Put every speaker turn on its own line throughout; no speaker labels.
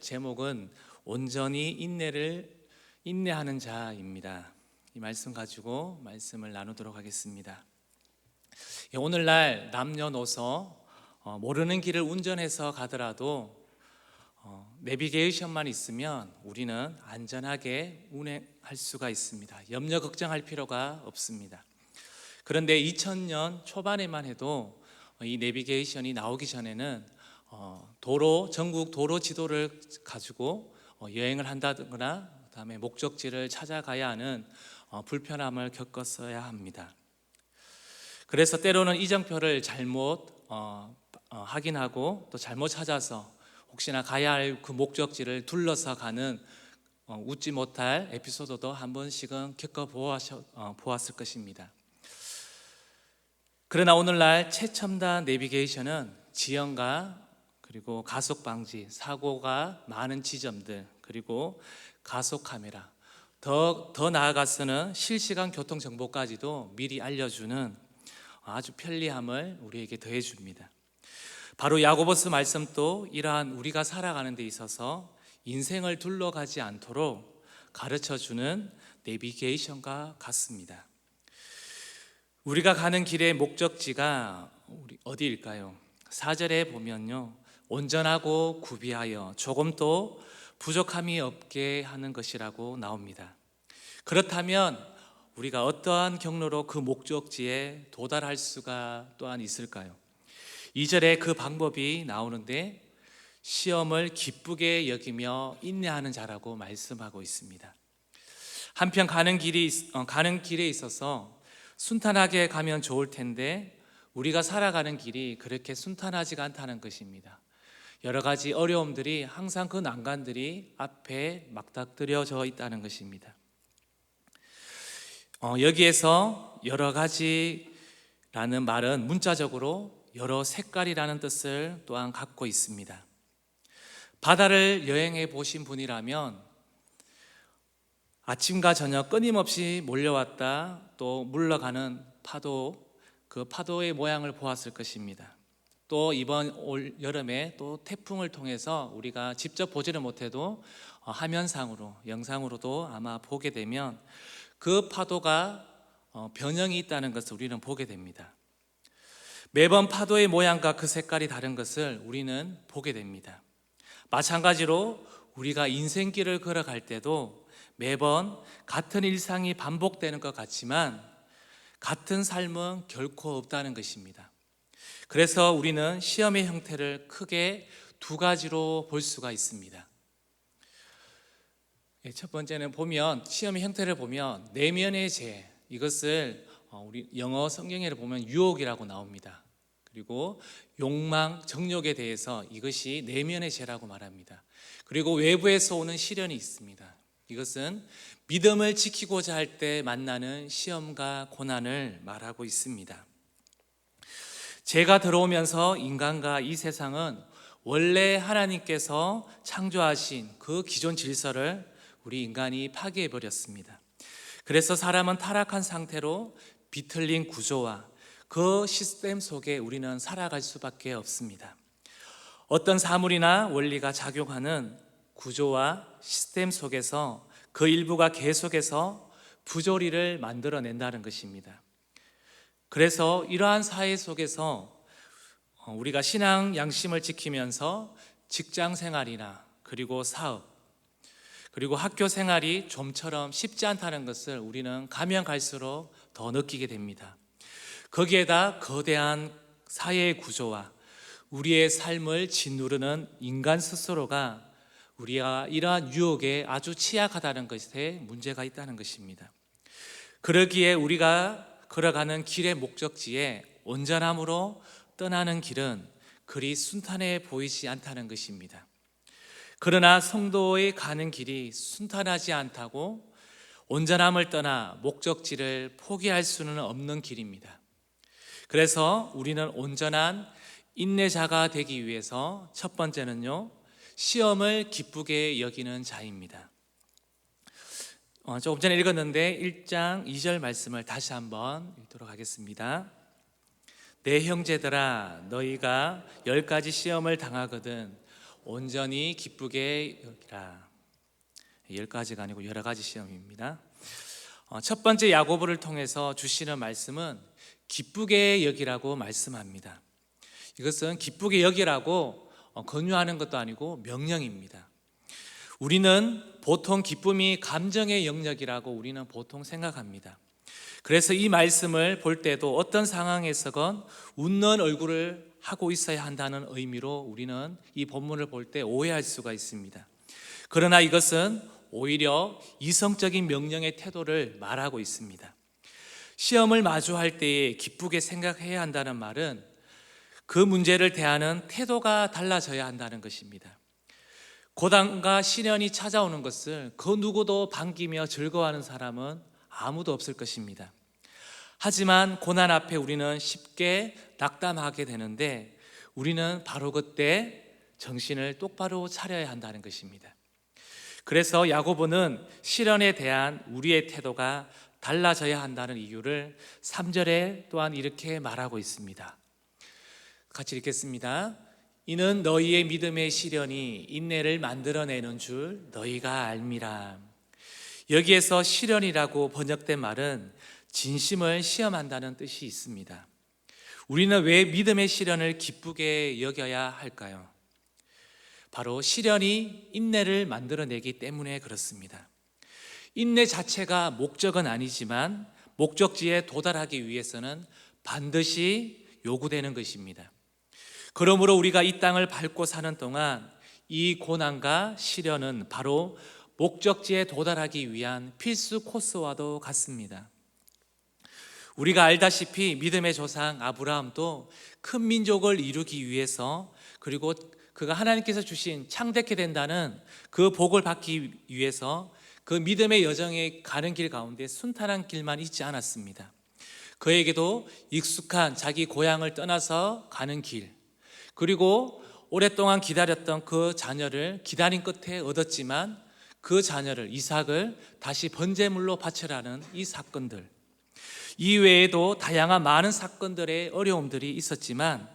제목은 온전히 인내하는 자입니다. 이 말씀 가지고 말씀을 나누도록 하겠습니다. 오늘날 남녀노소 모르는 길을 운전해서 가더라도 내비게이션만 있으면 우리는 안전하게 운행할 수가 있습니다. 염려 걱정할 필요가 없습니다. 그런데 2000년 초반에만 해도 이 내비게이션이 나오기 전에는 전국 도로 지도를 가지고 여행을 한다거나 그다음에 목적지를 찾아가야 하는 불편함을 겪었어야 합니다. 그래서 때로는 이정표를 잘못 확인하고 또 잘못 찾아서 혹시나 가야 할 그 목적지를 둘러서 가는 웃지 못할 에피소드도 한 번씩은 겪어보았을 것입니다. 그러나 오늘날 최첨단 내비게이션은 지형과 그리고 가속 방지, 사고가 많은 지점들, 그리고 가속 카메라, 더 나아가서는 실시간 교통 정보까지도 미리 알려주는 아주 편리함을 우리에게 더해 줍니다. 바로 야고보스 말씀도 이러한 우리가 살아가는 데 있어서 인생을 둘러가지 않도록 가르쳐 주는 내비게이션과 같습니다. 우리가 가는 길의 목적지가 어디일까요? 4절에 보면요, 온전하고 구비하여 조금도 부족함이 없게 하는 것이라고 나옵니다. 그렇다면 우리가 어떠한 경로로 그 목적지에 도달할 수가 또한 있을까요? 2절에 그 방법이 나오는데 시험을 기쁘게 여기며 인내하는 자라고 말씀하고 있습니다. 한편 가는 길에 있어서 순탄하게 가면 좋을 텐데 우리가 살아가는 길이 그렇게 순탄하지가 않다는 것입니다. 여러 가지 어려움들이 항상 그 난간들이 앞에 맞닥뜨려져 있다는 것입니다. 여기에서 여러 가지라는 말은 문자적으로 여러 색깔이라는 뜻을 또한 갖고 있습니다. 바다를 여행해 보신 분이라면 아침과 저녁 끊임없이 몰려왔다 또 물러가는 파도, 그 파도의 모양을 보았을 것입니다. 또 이번 올 여름에 또 태풍을 통해서 우리가 직접 보지는 못해도 화면상으로, 영상으로도 아마 보게 되면 그 파도가 변형이 있다는 것을 우리는 보게 됩니다. 매번 파도의 모양과 그 색깔이 다른 것을 우리는 보게 됩니다. 마찬가지로 우리가 인생길을 걸어갈 때도 매번 같은 일상이 반복되는 것 같지만 같은 삶은 결코 없다는 것입니다. 그래서 우리는 시험의 형태를 크게 두 가지로 볼 수가 있습니다. 첫 번째는 시험의 형태를 보면 내면의 죄, 이것을 우리 영어 성경에를 보면 유혹이라고 나옵니다. 그리고 욕망, 정욕에 대해서 이것이 내면의 죄라고 말합니다. 그리고 외부에서 오는 시련이 있습니다. 이것은 믿음을 지키고자 할 때 만나는 시험과 고난을 말하고 있습니다. 죄가 들어오면서 인간과 이 세상은 원래 하나님께서 창조하신 그 기존 질서를 우리 인간이 파괴해 버렸습니다. 그래서 사람은 타락한 상태로 비틀린 구조와 그 시스템 속에 우리는 살아갈 수밖에 없습니다. 어떤 사물이나 원리가 작용하는 구조와 시스템 속에서 그 일부가 계속해서 부조리를 만들어낸다는 것입니다. 그래서 이러한 사회 속에서 우리가 신앙 양심을 지키면서 직장 생활이나 그리고 사업 그리고 학교 생활이 좀처럼 쉽지 않다는 것을 우리는 가면 갈수록 더 느끼게 됩니다. 거기에다 거대한 사회의 구조와 우리의 삶을 짓누르는 인간 스스로가 우리가 이러한 유혹에 아주 취약하다는 것에 문제가 있다는 것입니다. 그러기에 우리가 걸어가는 길의 목적지에 온전함으로 떠나는 길은 그리 순탄해 보이지 않다는 것입니다. 그러나 성도의 가는 길이 순탄하지 않다고 온전함을 떠나 목적지를 포기할 수는 없는 길입니다. 그래서 우리는 온전한 인내자가 되기 위해서 첫 번째는요, 시험을 기쁘게 여기는 자입니다. 조금 전에 읽었는데 1장 2절 말씀을 다시 한번 읽도록 하겠습니다. 내 형제들아, 너희가 10가지 시험을 당하거든 온전히 기쁘게 여기라. 10가지가 아니고 여러 가지 시험입니다. 첫 번째 야고보를 통해서 주시는 말씀은 기쁘게 여기라고 말씀합니다. 이것은 기쁘게 여기라고 권유하는 것도 아니고 명령입니다. 우리는 보통 기쁨이 감정의 영역이라고 우리는 보통 생각합니다. 그래서 이 말씀을 볼 때도 어떤 상황에서건 웃는 얼굴을 하고 있어야 한다는 의미로 우리는 이 본문을 볼 때 오해할 수가 있습니다. 그러나 이것은 오히려 이성적인 명령의 태도를 말하고 있습니다. 시험을 마주할 때에 기쁘게 생각해야 한다는 말은 그 문제를 대하는 태도가 달라져야 한다는 것입니다. 고난과 시련이 찾아오는 것을 그 누구도 반기며 즐거워하는 사람은 아무도 없을 것입니다. 하지만 고난 앞에 우리는 쉽게 낙담하게 되는데 우리는 바로 그때 정신을 똑바로 차려야 한다는 것입니다. 그래서 야고보는 시련에 대한 우리의 태도가 달라져야 한다는 이유를 3절에 또한 이렇게 말하고 있습니다. 같이 읽겠습니다. 이는 너희의 믿음의 시련이 인내를 만들어내는 줄 너희가 알미라. 여기에서 시련이라고 번역된 말은 진심을 시험한다는 뜻이 있습니다. 우리는 왜 믿음의 시련을 기쁘게 여겨야 할까요? 바로 시련이 인내를 만들어내기 때문에 그렇습니다. 인내 자체가 목적은 아니지만 목적지에 도달하기 위해서는 반드시 요구되는 것입니다. 그러므로 우리가 이 땅을 밟고 사는 동안 이 고난과 시련은 바로 목적지에 도달하기 위한 필수 코스와도 같습니다. 우리가 알다시피 믿음의 조상 아브라함도 큰 민족을 이루기 위해서 그리고 그가 하나님께서 주신 창대케 된다는 그 복을 받기 위해서 그 믿음의 여정에 가는 길 가운데 순탄한 길만 있지 않았습니다. 그에게도 익숙한 자기 고향을 떠나서 가는 길, 그리고 오랫동안 기다렸던 그 자녀를 기다린 끝에 얻었지만 그 자녀를 이삭을 다시 번제물로 바치라는 이 사건들, 이외에도 다양한 많은 사건들의 어려움들이 있었지만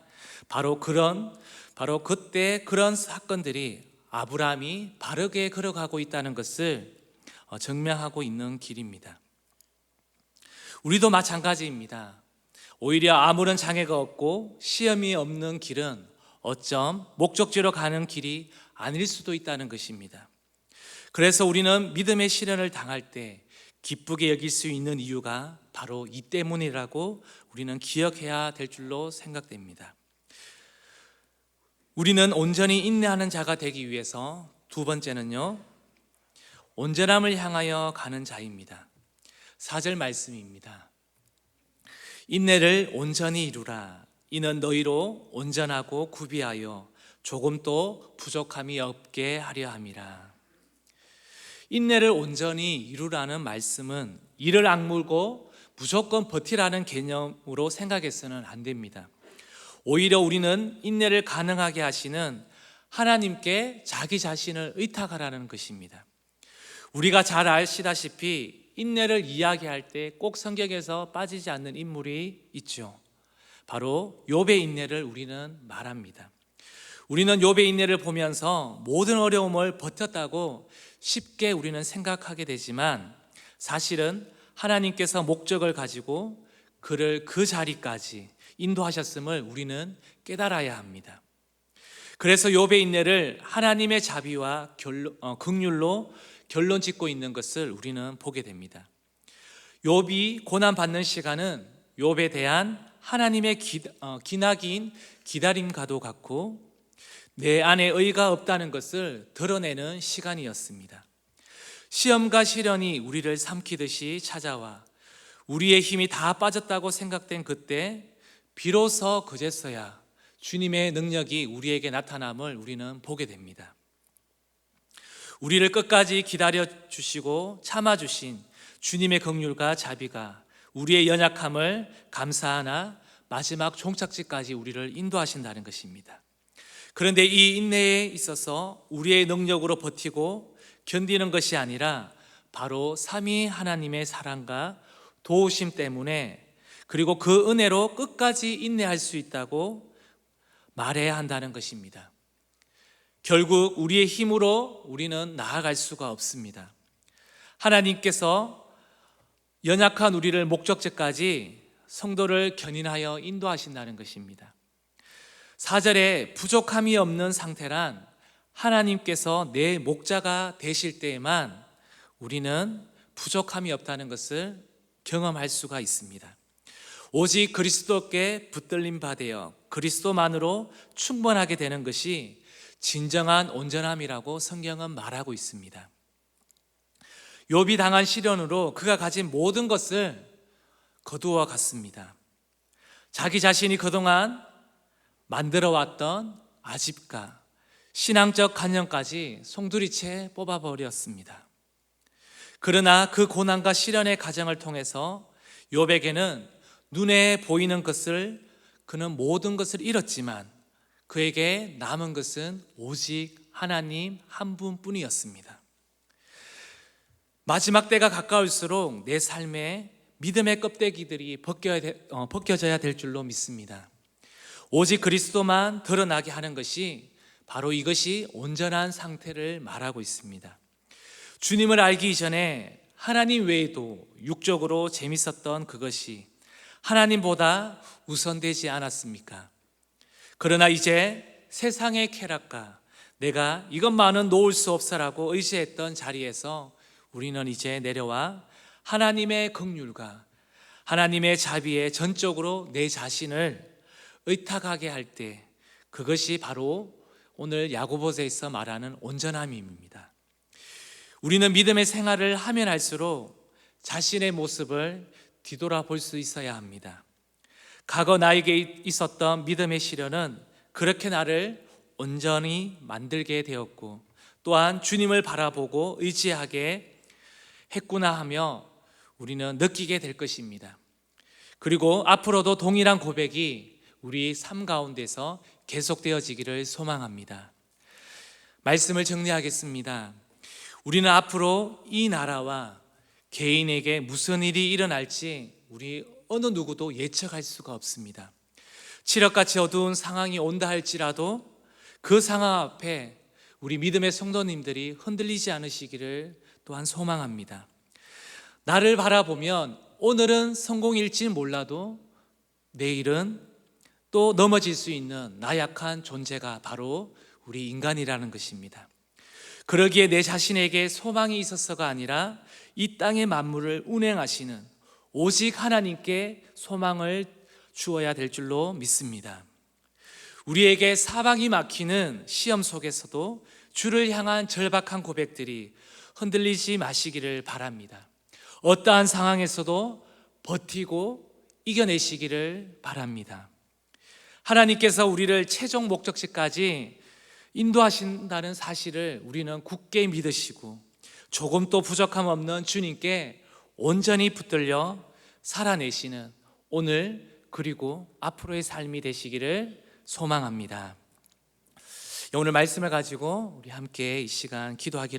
바로 그때 그런 사건들이 아브라함이 바르게 걸어가고 있다는 것을 증명하고 있는 길입니다. 우리도 마찬가지입니다. 오히려 아무런 장애가 없고 시험이 없는 길은 어쩜 목적지로 가는 길이 아닐 수도 있다는 것입니다. 그래서 우리는 믿음의 시련을 당할 때 기쁘게 여길 수 있는 이유가 바로 이 때문이라고 우리는 기억해야 될 줄로 생각됩니다. 우리는 온전히 인내하는 자가 되기 위해서 두 번째는요, 온전함을 향하여 가는 자입니다. 4절 말씀입니다. 인내를 온전히 이루라. 이는 너희로 온전하고 구비하여 조금도 부족함이 없게 하려 함이라. 인내를 온전히 이루라는 말씀은 이를 악물고 무조건 버티라는 개념으로 생각해서는 안 됩니다. 오히려 우리는 인내를 가능하게 하시는 하나님께 자기 자신을 의탁하라는 것입니다. 우리가 잘 아시다시피 인내를 이야기할 때 꼭 성경에서 빠지지 않는 인물이 있죠. 바로 욥의 인내를 우리는 말합니다. 우리는 욥의 인내를 보면서 모든 어려움을 버텼다고 쉽게 우리는 생각하게 되지만 사실은 하나님께서 목적을 가지고 그를 그 자리까지 인도하셨음을 우리는 깨달아야 합니다. 그래서 욥의 인내를 하나님의 자비와 긍휼로 결론 짓고 있는 것을 우리는 보게 됩니다. 욥이 고난받는 시간은 욥에 대한 하나님의 기나긴 기다림과도 같고 내 안에 의가 없다는 것을 드러내는 시간이었습니다. 시험과 시련이 우리를 삼키듯이 찾아와 우리의 힘이 다 빠졌다고 생각된 그때 비로소 그제서야 주님의 능력이 우리에게 나타남을 우리는 보게 됩니다. 우리를 끝까지 기다려 주시고 참아 주신 주님의 긍휼과 자비가 우리의 연약함을 감사하나 마지막 종착지까지 우리를 인도하신다는 것입니다. 그런데 이 인내에 있어서 우리의 능력으로 버티고 견디는 것이 아니라 바로 삼위 하나님의 사랑과 도우심 때문에 그리고 그 은혜로 끝까지 인내할 수 있다고 말해야 한다는 것입니다. 결국 우리의 힘으로 우리는 나아갈 수가 없습니다. 하나님께서 연약한 우리를 목적지까지 성도를 견인하여 인도하신다는 것입니다. 4절에 부족함이 없는 상태란 하나님께서 내 목자가 되실 때에만 우리는 부족함이 없다는 것을 경험할 수가 있습니다. 오직 그리스도께 붙들림 받아 그리스도만으로 충분하게 되는 것이 진정한 온전함이라고 성경은 말하고 있습니다. 욥이 당한 시련으로 그가 가진 모든 것을 거두어 갔습니다. 자기 자신이 그동안 만들어왔던 아집과 신앙적 관념까지 송두리째 뽑아버렸습니다. 그러나 그 고난과 시련의 과정을 통해서 욥에게는 눈에 보이는 것을 그는 모든 것을 잃었지만 그에게 남은 것은 오직 하나님 한 분뿐이었습니다. 마지막 때가 가까울수록 내 삶에 믿음의 껍데기들이 벗겨져야 될 줄로 믿습니다. 오직 그리스도만 드러나게 하는 것이 바로 이것이 온전한 상태를 말하고 있습니다. 주님을 알기 이전에 하나님 외에도 육적으로 재밌었던 그것이 하나님보다 우선되지 않았습니까? 그러나 이제 세상의 쾌락과 내가 이것만은 놓을 수 없어라고 의지했던 자리에서 우리는 이제 내려와 하나님의 긍휼과 하나님의 자비에 전적으로 내 자신을 의탁하게 할 때 그것이 바로 오늘 야고보서에서 말하는 온전함입니다. 우리는 믿음의 생활을 하면 할수록 자신의 모습을 뒤돌아볼 수 있어야 합니다. 과거 나에게 있었던 믿음의 시련은 그렇게 나를 온전히 만들게 되었고 또한 주님을 바라보고 의지하게 했구나 하며 우리는 느끼게 될 것입니다. 그리고 앞으로도 동일한 고백이 우리 삶 가운데서 계속되어지기를 소망합니다. 말씀을 정리하겠습니다. 우리는 앞으로 이 나라와 개인에게 무슨 일이 일어날지 우리 어느 누구도 예측할 수가 없습니다. 칠흑같이 어두운 상황이 온다 할지라도 그 상황 앞에 우리 믿음의 성도님들이 흔들리지 않으시기를 또한 소망합니다. 나를 바라보면 오늘은 성공일지 몰라도 내일은 또 넘어질 수 있는 나약한 존재가 바로 우리 인간이라는 것입니다. 그러기에 내 자신에게 소망이 있어서가 아니라 이 땅의 만물을 운행하시는 오직 하나님께 소망을 주어야 될 줄로 믿습니다. 우리에게 사방이 막히는 시험 속에서도 주를 향한 절박한 고백들이 흔들리지 마시기를 바랍니다. 어떠한 상황에서도 버티고 이겨내시기를 바랍니다. 하나님께서 우리를 최종 목적지까지 인도하신다는 사실을 우리는 굳게 믿으시고 조금도 부족함 없는 주님께 온전히 붙들려 살아내시는 오늘 그리고 앞으로의 삶이 되시기를 소망합니다. 오늘 말씀을 가지고 우리 함께 이 시간 기도하기를